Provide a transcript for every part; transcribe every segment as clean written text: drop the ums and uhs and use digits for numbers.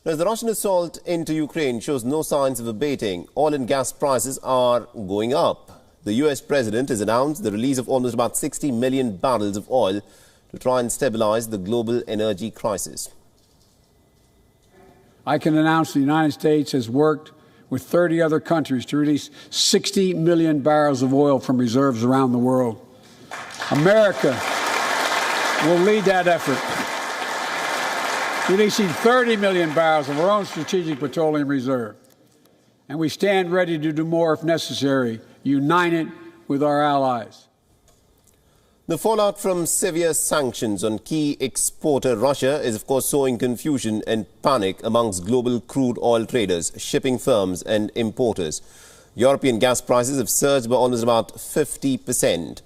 As the Russian assault into Ukraine shows no signs of abating, oil and gas prices are going up. The US president has announced the release of almost about 60 million barrels of oil to try and stabilize the global energy crisis. I can announce the United States has worked with 30 other countries to release 60 million barrels of oil from reserves around the world. America will lead that effort, releasing 30 million barrels of our own strategic petroleum reserve. And we stand ready to do more if necessary, united with our allies. The fallout from severe sanctions on key exporter Russia is, of course, sowing confusion and panic amongst global crude oil traders, shipping firms and importers. European gas prices have surged by almost about 50%.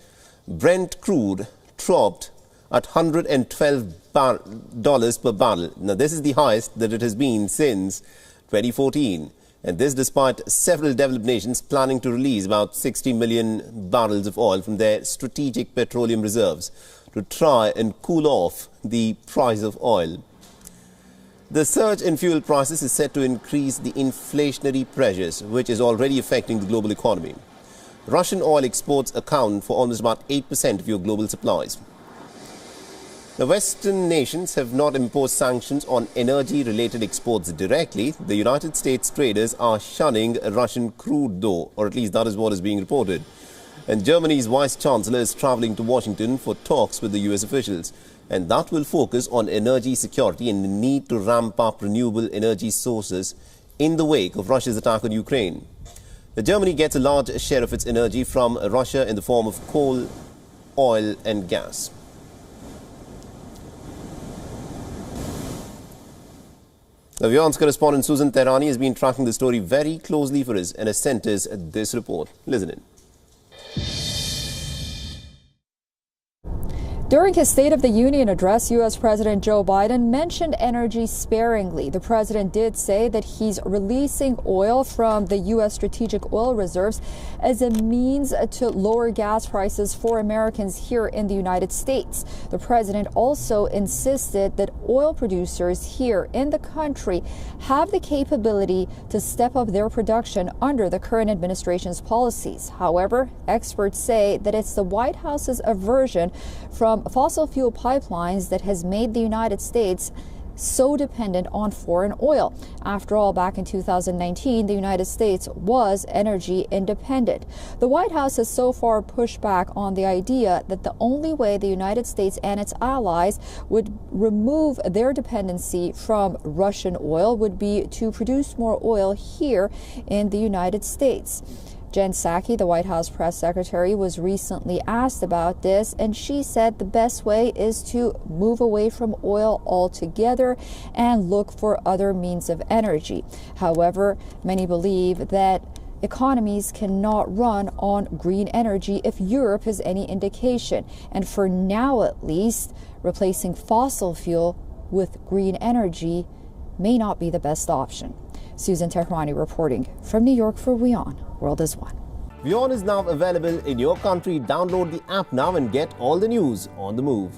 Brent crude dropped at $112 per barrel. Now, this is the highest that it has been since 2014. And this despite several developed nations planning to release about 60 million barrels of oil from their strategic petroleum reserves to try and cool off the price of oil. The surge in fuel prices is set to increase the inflationary pressures, which is already affecting the global economy. Russian oil exports account for almost about 8% of your global supplies. The Western nations have not imposed sanctions on energy-related exports directly. The United States traders are shunning Russian crude though, or at least that is what is being reported. And Germany's Vice-Chancellor is travelling to Washington for talks with the US officials. And that will focus on energy security and the need to ramp up renewable energy sources in the wake of Russia's attack on Ukraine. Germany gets a large share of its energy from Russia in the form of coal, oil and gas. The WION's correspondent Susan Tehrani has been tracking the story very closely for us and has sent us this report. Listen in. During his State of the Union address, U.S. President Joe Biden mentioned energy sparingly. The president did say that he's releasing oil from the U.S. strategic oil reserves as a means to lower gas prices for Americans here in the United States. The president also insisted that oil producers here in the country have the capability to step up their production under the current administration's policies. However, experts say that it's the White House's aversion from fossil fuel pipelines that has made the United States so dependent on foreign oil. After all, back in 2019, the United States was energy independent. The White House has so far pushed back on the idea that the only way the United States and its allies would remove their dependency from Russian oil would be to produce more oil here in the United States. Jen Psaki, the White House press secretary, was recently asked about this, and she said the best way is to move away from oil altogether and look for other means of energy. However, many believe that economies cannot run on green energy if Europe is any indication. And for now, at least, replacing fossil fuel with green energy may not be the best option. Susan Tehrani reporting from New York for WION. World is One. WION is now available in your country. Download the app now and get all the news on the move.